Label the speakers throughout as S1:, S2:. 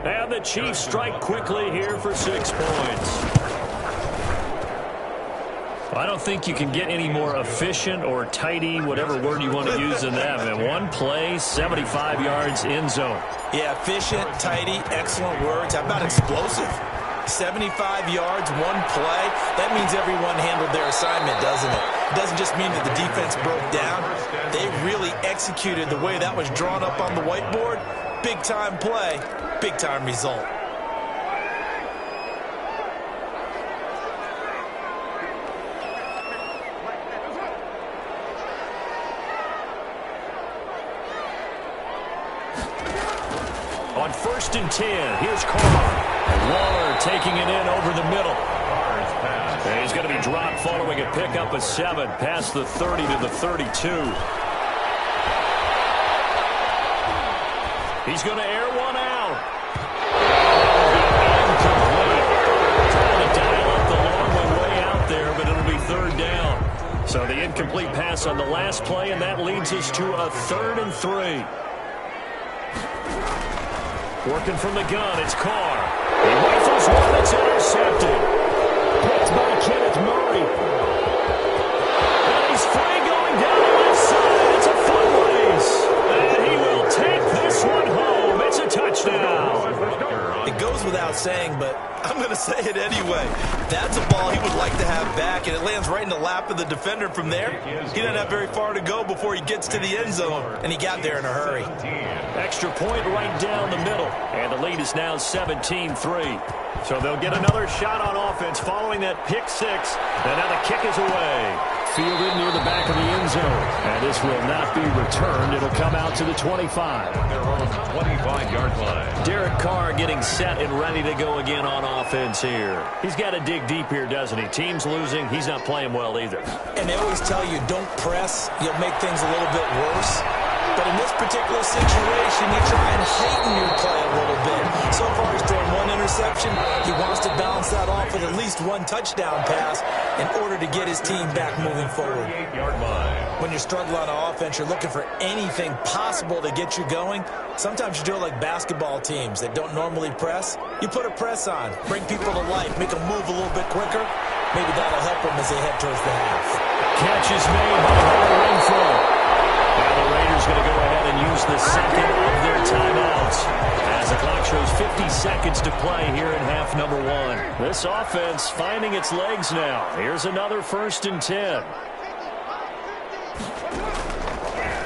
S1: And the Chiefs strike quickly here for 6 points. I don't think you can get any more efficient or tidy, whatever word you want to use in that. Man, one play, 75 yards, end zone.
S2: Yeah, efficient, tidy, excellent words. How about explosive? 75 yards, one play. That means everyone handled their assignment, doesn't it? It doesn't just mean that the defense broke down. They really executed the way that was drawn up on the whiteboard. Big-time play, big-time result.
S1: On 1st and 10, here's Carr. Waller taking it in over the middle. And he's going to be dropped following a pickup of 7 past the 30 to the 32. He's going to air one out. Incomplete. Trying to dial up the long one way out there, but it'll be 3rd down. So the incomplete pass on the last play, and that leads us to a 3rd and 3. Working from the gun, it's Carr. He rifles one that's intercepted. Picked by Kenneth Murray. And he's free going down the left side. It's a foot race. And he will take this one home. It's a touchdown.
S2: It goes without saying, but I'm going to say it anyway. That's a ball he would like to have back, and it lands right in the lap of the defender from there. He doesn't have very far to go before he gets to the end zone, and he got there in a hurry.
S1: Extra point right down the middle, and the lead is now 17-3. So they'll get another shot on offense following that pick 6, and now the kick is away. Fielded near the back of the end zone, and this will not be returned. It'll come out to the 25.
S3: They're on the 25-yard line.
S1: Derek Carr getting set and ready to go again on offense here. He's got to dig deep here, doesn't he? Team's losing. He's not playing well either.
S2: And they always tell you, don't press. You'll make things a little bit worse. But in this particular situation, you try and heighten your play a little bit. So far, he's thrown 1 interception. He wants to balance that off with at least 1 touchdown pass in order to get his team back moving forward. When you're struggling on offense, you're looking for anything possible to get you going. Sometimes you do it like basketball teams that don't normally press. You put a press on, bring people to life, make them move a little bit quicker. Maybe that'll help them as they head towards the half.
S1: Catch is made by Hunter Renfrow. Now the Raiders going to go ahead and use the second of their timeouts as the clock shows 50 seconds to play here in half number 1. This offense finding its legs now. Here's another 1st and 10.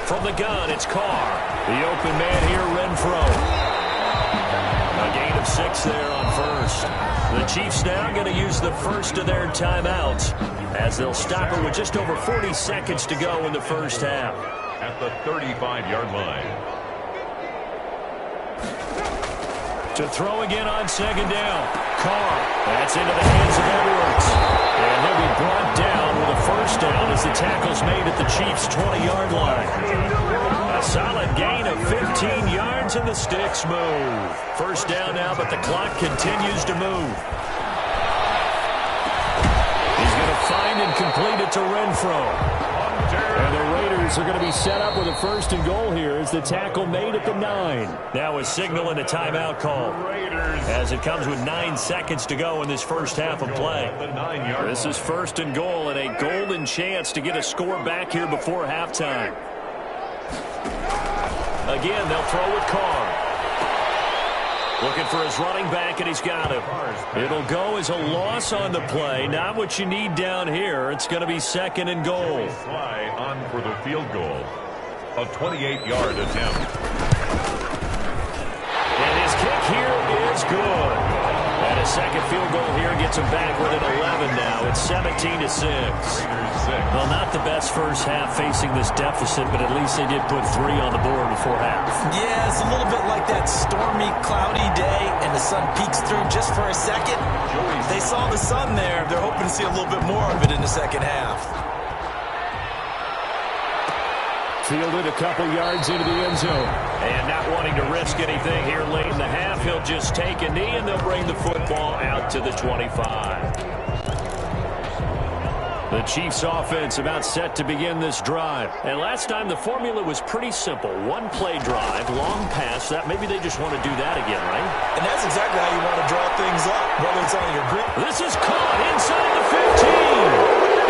S1: From the gun, it's Carr. The open man here, Renfrow. A gain of 6 there on 1st. The Chiefs now going to use the first of their timeouts as they'll stop it with just over 40 seconds to go in the first half.
S3: At the 35-yard line.
S1: To throw again on 2nd down. Carr. That's into the hands of Edwards. And he'll be brought down with a 1st down as the tackle's made at the Chiefs' 20-yard line. A solid gain of 15 yards and the sticks move. 1st down now, but the clock continues to move. He's going to find and complete it to Renfrow. And the Raiders are going to be set up with a 1st and goal here as the tackle made at the 9. Now a signal and a timeout call as it comes with 9 seconds to go in this first half of play. This is 1st and goal and a golden chance to get a score back here before halftime. Again, they'll throw with Carr. Looking for his running back, and he's got him. It'll go as a loss on the play. Not what you need down here. It's going to be 2nd and goal.
S3: Fly on for the field goal. A 28-yard attempt.
S1: And his kick here is good. And a second field goal here gets him back within 11 now. It's 17-6. Well, not the best first half facing this deficit, but at least they did put 3 on the board before half.
S2: Yeah, it's a little bit like that stormy, cloudy day, and the sun peeks through just for a second. They saw the sun there. They're hoping to see a little bit more of it in the second half.
S1: Fielded a couple yards into the end zone. And not wanting to risk anything here late in the half, he'll just take a knee, and they'll bring the football out to the 25. The Chiefs offense about set to begin this drive. And last time the formula was pretty simple. 1 play drive, long pass. That maybe they just want to do that again, right?
S2: That's exactly how you want to draw things up, whether it's on your grip.
S1: This is caught inside the 15.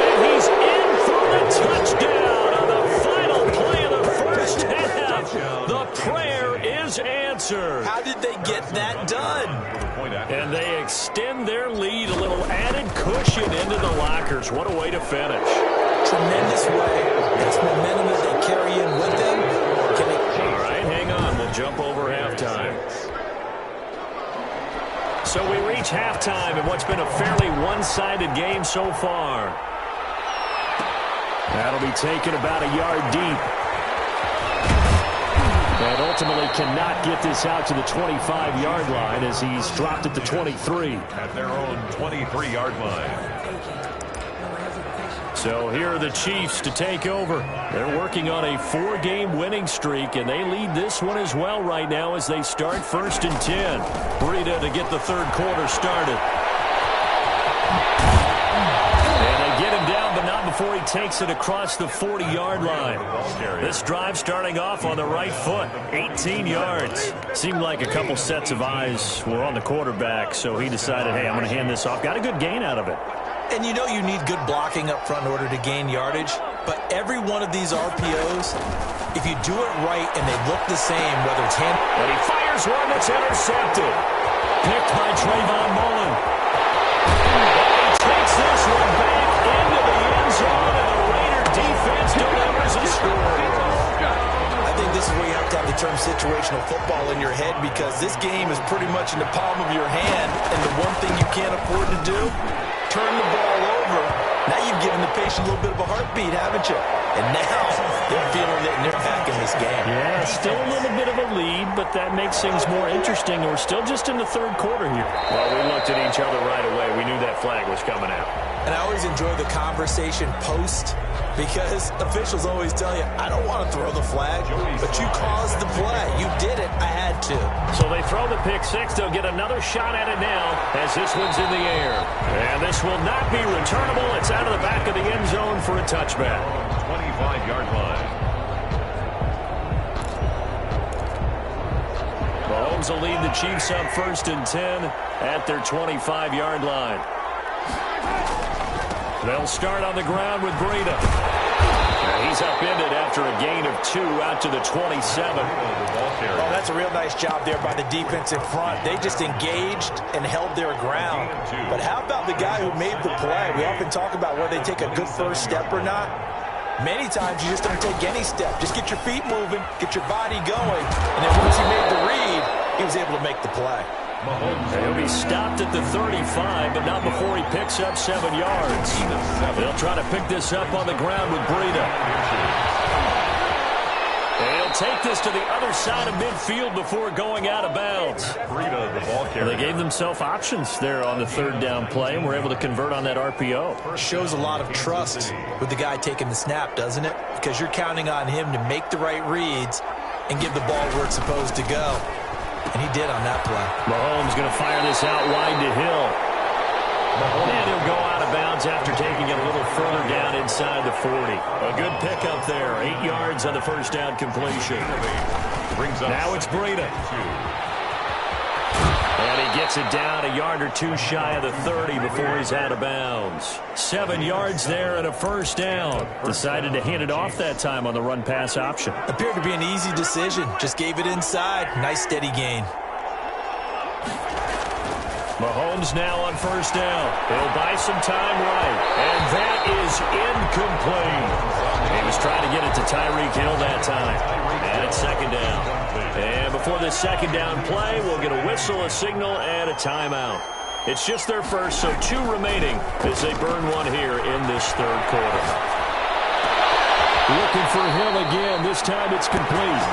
S1: And he's in for the touchdown on the final play of the first half. The prayer is answered.
S2: How did they get that done?
S1: And they extend their lead, a little added cushion into the lockers. What a way to finish.
S2: Tremendous way. That's momentum that they carry in with them.
S1: All right, hang on. We'll jump over halftime. So we reach halftime in what's been a fairly one-sided game so far. That'll be taken about a yard deep. And ultimately cannot get this out to the 25-yard line as he's dropped at the 23.
S3: At their own 23-yard line.
S1: So here are the Chiefs to take over. They're working on a 4-game winning streak, and they lead this one as well right now as they start 1st and 10. Breida to get the third quarter started. And they get him down, but not before he takes it across the 40-yard line. This drive starting off on the right foot, 18 yards. Seemed like a couple sets of eyes were on the quarterback, so he decided, hey, I'm going to hand this off. Got a good gain out of it.
S2: And you know you need good blocking up front in order to gain yardage, but every one of these RPOs, if you do it right and they look the same, whether it's hand...
S1: But he fires one that's intercepted. Picked by Trayvon Mullen. He takes this one back into the end zone, and the Raider defense delivers a score.
S2: I think this is where you have to have the term situational football in your head, because this game is pretty much in the palm of your hand, and the one thing you can't afford to do, turn the ball over. Now you've given the patient a little bit of a heartbeat, haven't you? And now they're feeling it and they're back in this game.
S1: Yeah, still a little bit of a lead, but that makes things more interesting. We're still just in the third quarter here. Well, we looked at each other right away. We knew that flag was coming out.
S2: And I always enjoy the conversation post, because officials always tell you, I don't want to throw the flag, but you caused the play. You did it. I had to.
S1: So they throw the pick six. They'll get another shot at it now as this one's in the air. And this will not be returnable. It's out of the back of the end zone for a touchback.
S3: 25-yard line.
S1: Mahomes will lead the Chiefs up 1st and 10 at their 25-yard line. They'll start on the ground with Breida. He's upended after a gain of 2 out to the 27.
S2: Oh, that's a real nice job there by the defense in front. They just engaged and held their ground. But how about the guy who made the play? We often talk about whether they take a good first step or not. Many times you just don't take any step. Just get your feet moving, get your body going. And then once he made the read, he was able to make the play.
S1: He'll be stopped at the 35, but not before he picks up 7 yards. They'll try to pick this up on the ground with Breida. They'll take this to the other side of midfield before going out of bounds. They gave themselves options there on the third down play, and were able to convert on that RPO.
S2: Shows a lot of trust with the guy taking the snap, doesn't it? Because you're counting on him to make the right reads and give the ball where it's supposed to go. And he did on that play.
S1: Mahomes going to fire this out wide to Hill. And he'll go out of bounds after taking it a little further down inside the 40. A good pickup there. 8 yards on the first down completion. Now it's Breida. And he gets it down a yard or 2 shy of the 30 before he's out of bounds. 7 yards there and a first down. Decided to hand it off that time on the run-pass option.
S2: Appeared to be an easy decision. Just gave it inside. Nice steady gain.
S1: Mahomes now on first down. He'll buy some time right. And that is incomplete. He was trying to get it to Tyreek Hill that time. And it's second down. And before this second down play, we'll get a whistle, a signal, and a timeout. It's just their first, so 2 remaining as they burn one here in this third quarter. Looking for Hill again. This time it's complete.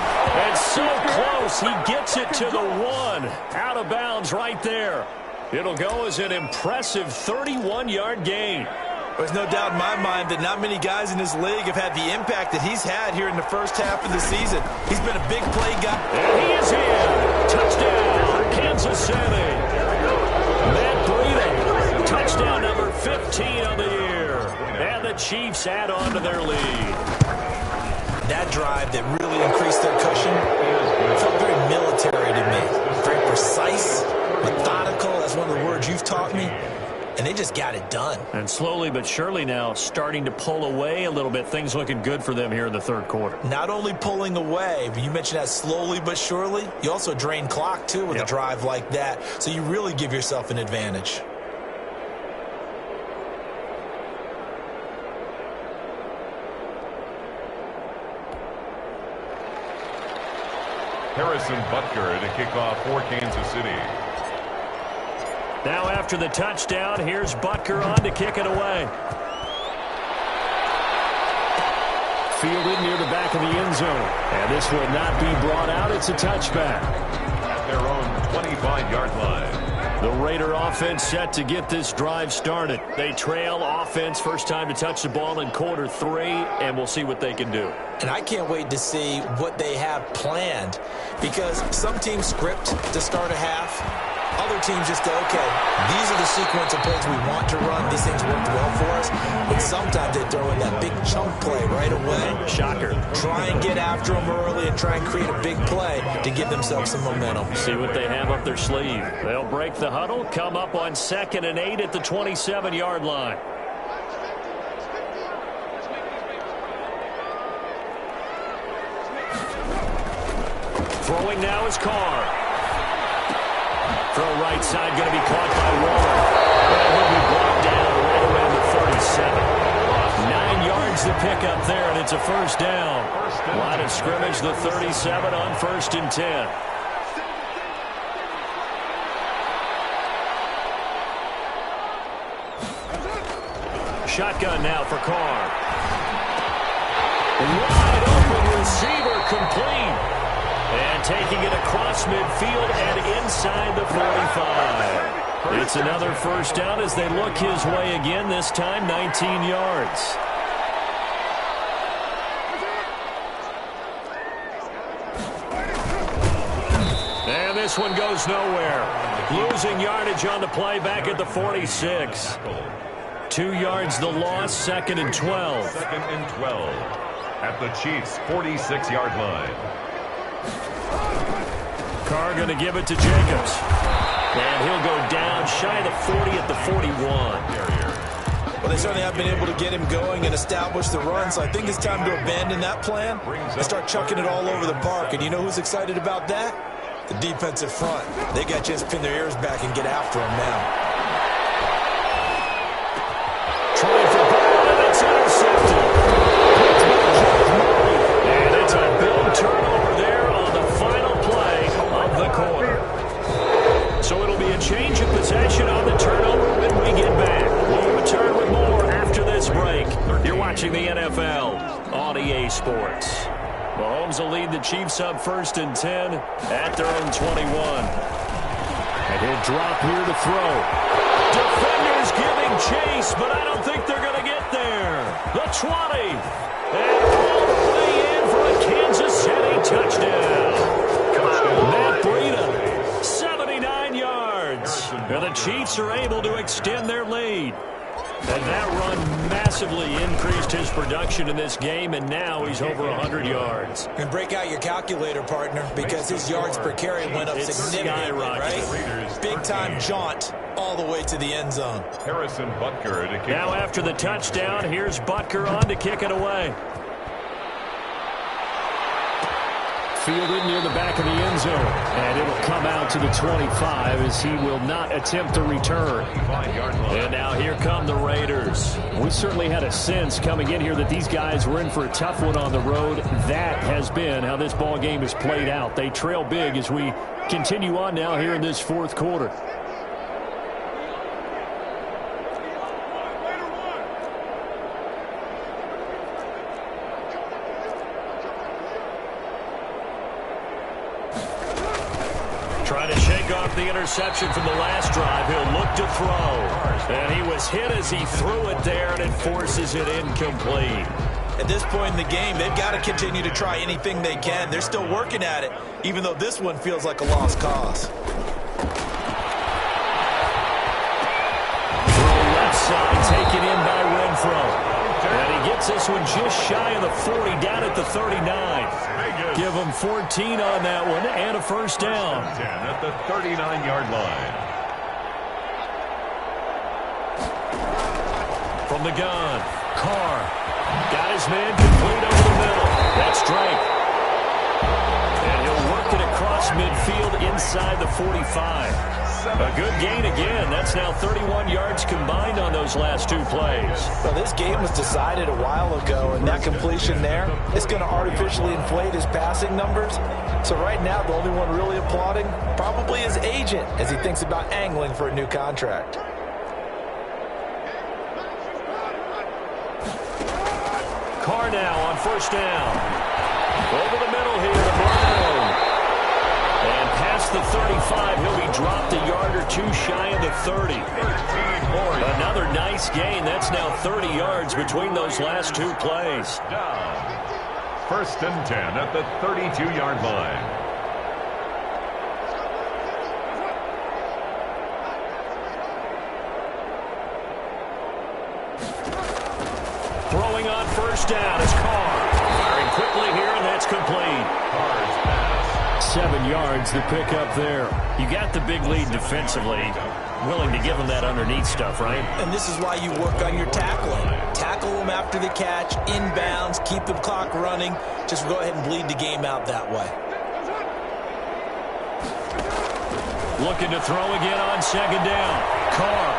S1: And so close. He gets it to the 1. Out of bounds right there. It'll go as an impressive 31-yard gain.
S2: There's no doubt in my mind that not many guys in this league have had the impact that he's had here in the first half of the season. He's been a big play guy.
S1: And he is in. Touchdown, Kansas City. Matt Breida, touchdown number 15 on the year. And the Chiefs add on to their lead.
S2: That drive that really increased their cushion felt very military to me. Very precise, and they just got it done.
S1: And slowly but surely now starting to pull away a little bit. Things looking good for them here in the third quarter.
S2: Not only pulling away, but you mentioned that slowly but surely. You also drain clock, too, with a drive like that. So you really give yourself an advantage.
S3: Harrison Butker to kick off for Kansas City.
S1: Now after the touchdown, here's Butker on to kick it away. Fielded near the back of the end zone. And this will not be brought out. It's a touchback.
S3: At their own 25-yard line.
S1: The Raider offense set to get this drive started. They trail offense, first time to touch the ball in quarter 3, and we'll see what they can do.
S2: And I can't wait to see what they have planned, because some teams script to start a half. Other teams just go, okay, these are the sequence of plays we want to run. These things worked well for us. But sometimes they throw in that big chunk play right away.
S1: Shocker.
S2: Try and get after them early and try and create a big play to give themselves some momentum.
S1: See what they have up their sleeve. They'll break the huddle, come up on 2nd and 8 at the 27-yard line. Throwing now is Carr. Throw right side, going to be caught by Waller. And he'll be brought down right around the 37. 9 yards to pick up there, and it's a first down. Line of scrimmage, the 37 on 1st and 10. Shotgun now for Carr. Wide open receiver, complete. And taking it across midfield and inside the 45. It's another first down as they look his way again, this time 19 yards. And this one goes nowhere. Losing yardage on the play back at the 46. 2 yards the loss, 2nd and 12.
S3: 2nd and 12 at the Chiefs' 46-yard line.
S1: Carr going to give it to Jacobs. And he'll go down shy of the 40 at the 41.
S2: Well, they certainly have been able to get him going and establish the run, so I think it's time to abandon that plan and start chucking it all over the park. And you know who's excited about that? The defensive front. They got to just pin their ears back and get after him now.
S1: Trying for ball, and it's intercepted. And it's a big turnover there on the final play of the quarter. So it'll be a change of possession on the turnover when we get back. We'll return with more after this break. You're watching the NFL on EA Sports. Mahomes will lead the Chiefs up 1st and 10 at their own 21. And he'll drop here to throw. Defenders giving chase, but I don't think they're going to get there. The 20. And all the way in for a Kansas City touchdown. Matt Breida, 79 yards. And the Chiefs are able to extend their lead. And that run massively increased his production in this game, and now he's over 100 yards.
S2: And break out your calculator, partner, because his yards per carry went up significantly, right? Big-time jaunt all the way to the end zone.
S3: Harrison Butker to kick.
S1: Now after the touchdown, here's Butker on to kick it away. Fielded near the back of the end zone. And it'll come out to the 25 as he will not attempt to return. And now here come the Raiders. We certainly had a sense coming in here that these guys were in for a tough one on the road. That has been how this ball game has played out. They trail big as we continue on now here in this 4th quarter. Trying to shake off the interception from the last drive. He'll look to throw. And he was hit as he threw it there, and it forces it incomplete.
S2: At this point in the game, they've got to continue to try anything they can. They're still working at it, even though this one feels like a lost cause.
S1: Throw left side, taken in by Renfro. And he gets this one just shy of the 40, down at the 39. Give him 14 on that one and a first down.
S3: 10 at the 39-yard line.
S1: From the gun, Carr. Got his man complete over the middle. That's Drake. And he'll work it across midfield inside the 45. A good gain again. That's now 31 yards combined on those last two plays.
S2: Well, this game was decided a while ago, and that completion there is going to artificially inflate his passing numbers. So right now, the only one really applauding probably his agent as he thinks about angling for a new contract.
S1: Carr now on first down. Over the middle here to Brown. And past the 35, he'll be dropped a yard or two shy of the 30. Another nice gain. That's now 30 yards between those last two plays.
S3: Down. First and 10 at the 32-yard line.
S1: Throwing on first down is Carr. Firing quickly here, and that's complete.
S3: Carr's pass.
S1: 7 yards the pick up there. You got the big lead defensively. Willing to give them that underneath stuff, right?
S2: And this is why you work on your tackling. Tackle them after the catch, inbounds, keep the clock running. Just go ahead and bleed the game out that way.
S1: Looking to throw again on second down. Carr.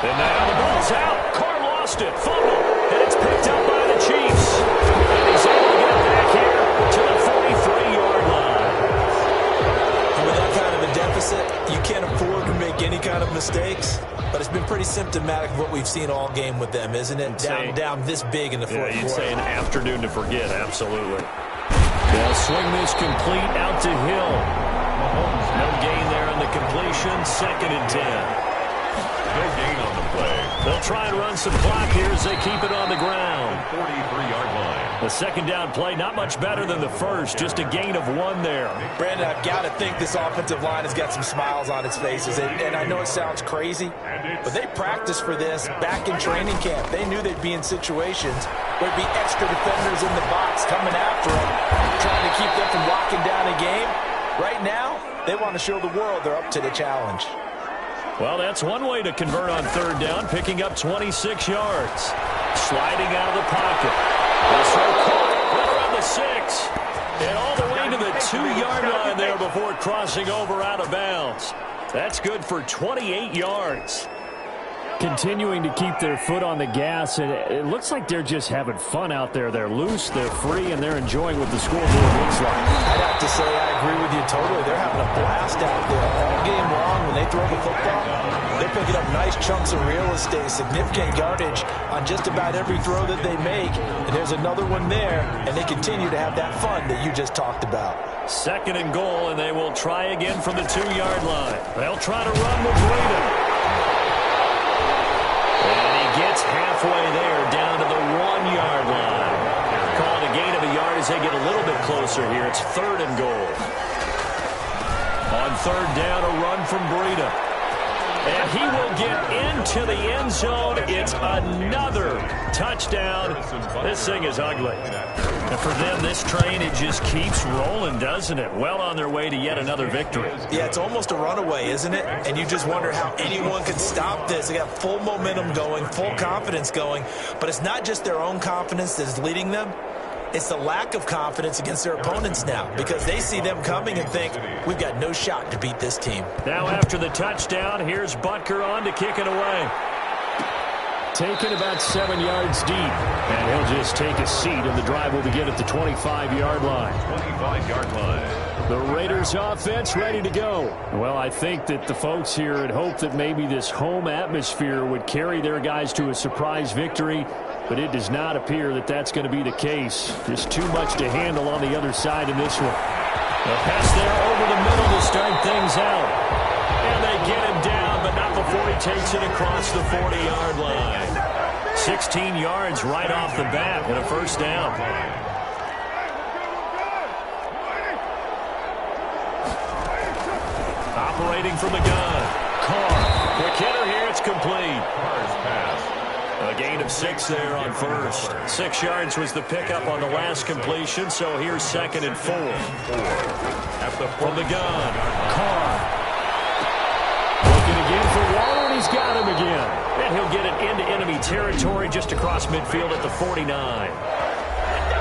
S1: And now the ball's out. Carr lost it. Fumble. And it's picked up by the Chiefs. And he's able to get it back here to the 43-yard line.
S2: And with that kind of a deficit, you can't afford to make any kind of mistakes. But it's been pretty symptomatic of what we've seen all game with them, isn't it? Down this big in the fourth quarter.
S1: You'd say an afternoon to forget, absolutely. They'll swing this complete out to Hill. No gain there on the completion. Second and 10.
S3: No gain on the play.
S1: They'll try and run some clock here as they keep it on the ground.
S3: 43-yard line.
S1: The second down play, not much better than the first. Just a gain of 1 there.
S2: Brandon, I've got to think this offensive line has got some smiles on its faces. And I know it sounds crazy, but they practiced for this back in training camp. They knew they'd be in situations where there'd be extra defenders in the box coming after them, trying to keep them from locking down a game. Right now, they want to show the world they're up to the challenge.
S1: Well, that's one way to convert on third down, picking up 26 yards. Sliding out of the pocket. This throw caught right around the 6. And all the way to the 2-yard line there before crossing over out of bounds. That's good for 28 yards. Continuing to keep their foot on the gas, and it looks like they're just having fun out there. They're loose, they're free, and they're enjoying what the scoreboard looks like.
S2: I'd have to say I agree with you totally. They're having a blast out there all game long. When they throw the football, they're picking up nice chunks of real estate, significant yardage on just about every throw that they make. And there's another one there, and they continue to have that fun that you just talked about.
S1: Second and goal, and they will try again from the 2-yard line. They'll try to run with Breeden. Gets halfway there, down to the 1-yard line. Called a gain of a yard as they get a little bit closer here. It's third and goal. On third down, a run from Breida. And he will get into the end zone. It's another touchdown. This thing is ugly. And for them, this train, it just keeps rolling, doesn't it? Well on their way to yet another victory.
S2: Yeah, it's almost a runaway, isn't it? And you just wonder how anyone can stop this. They got full momentum going, full confidence going. But it's not just their own confidence that's leading them. It's the lack of confidence against their opponents now, because they see them coming and think, we've got no shot to beat this team.
S1: Now after the touchdown, here's Butker on to kick it away. Taken about 7 yards deep, and he'll just take a seat, and the drive will begin at the 25-yard line.
S3: 25-yard line.
S1: The Raiders offense ready to go. Well, I think that the folks here had hoped that maybe this home atmosphere would carry their guys to a surprise victory, but it does not appear that that's going to be the case. Just too much to handle on the other side in this one. A pass there over the middle to start things out. And they get him down, but not before he takes it across the 40-yard line. 16 yards right off the bat and a first down. Operating from the gun. Carr. Quick hitter here. It's complete.
S3: Carr's pass.
S1: A gain of 6 there on first. 6 yards was the pickup on the last completion, so here's second and 4. From the gun. Carr. Looking again for Waller, and he's he's got him again. And he'll get it into enemy territory just across midfield at the 49.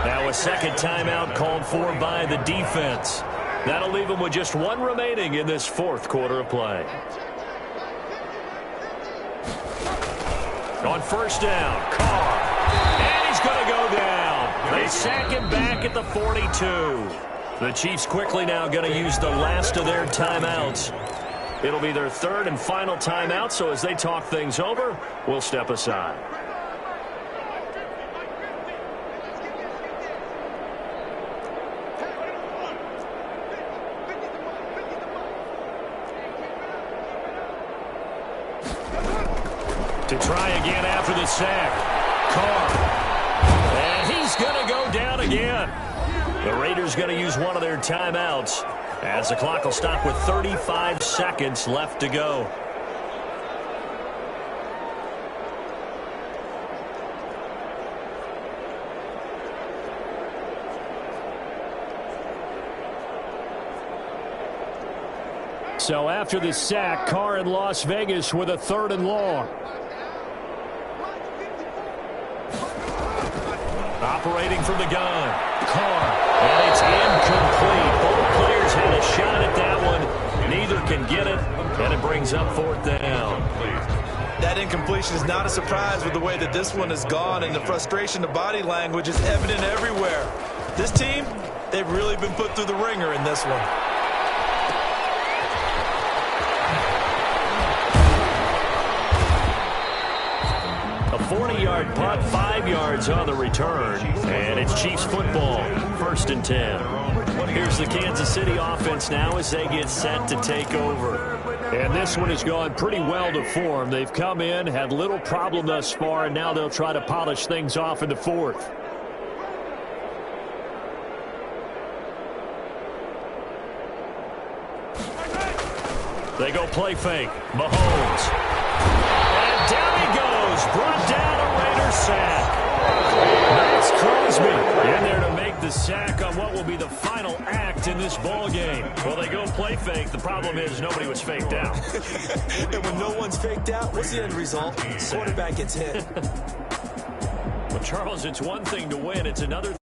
S1: Now a second timeout called for by the defense. That'll leave him with just one remaining in this fourth quarter of play. On first down, Carr. And he's going to go down. They sack him back at the 42. The Chiefs quickly now going to use the last of their timeouts. It'll be their third and final timeout, so as they talk things over, we'll step aside. To try again after the sack. Carr. And he's going to go down again. The Raiders going to use one of their timeouts as the clock will stop with 35 seconds left to go. So after the sack, Carr in Las Vegas with a 3rd and long. Operating from the gun, Carr, and it's incomplete. Both players had a shot at that one. Neither can get it, and it brings up 4th down.
S2: That incompletion is not a surprise with the way that this one has gone, and the frustration, the body language is evident everywhere. This team, they've really been put through the ringer in this one.
S1: A 40-yard punt, 5 yards on the return, and it's Chiefs football, 1st and 10. Here's the Kansas City offense now as they get set to take over. And this one has gone pretty well to form. They've come in, had little problem thus far, and now they'll try to polish things off in the 4th. They go play fake. Mahomes. And down he goes. Brought down a Raider sack. Max Crosby in there to make the sack on what will be the final act in this ball game. Well, they go play fake. The problem is nobody was faked out.
S2: And when no one's faked out, what's the end result? Quarterback gets hit.
S1: Well, Charles, it's one thing to win. It's another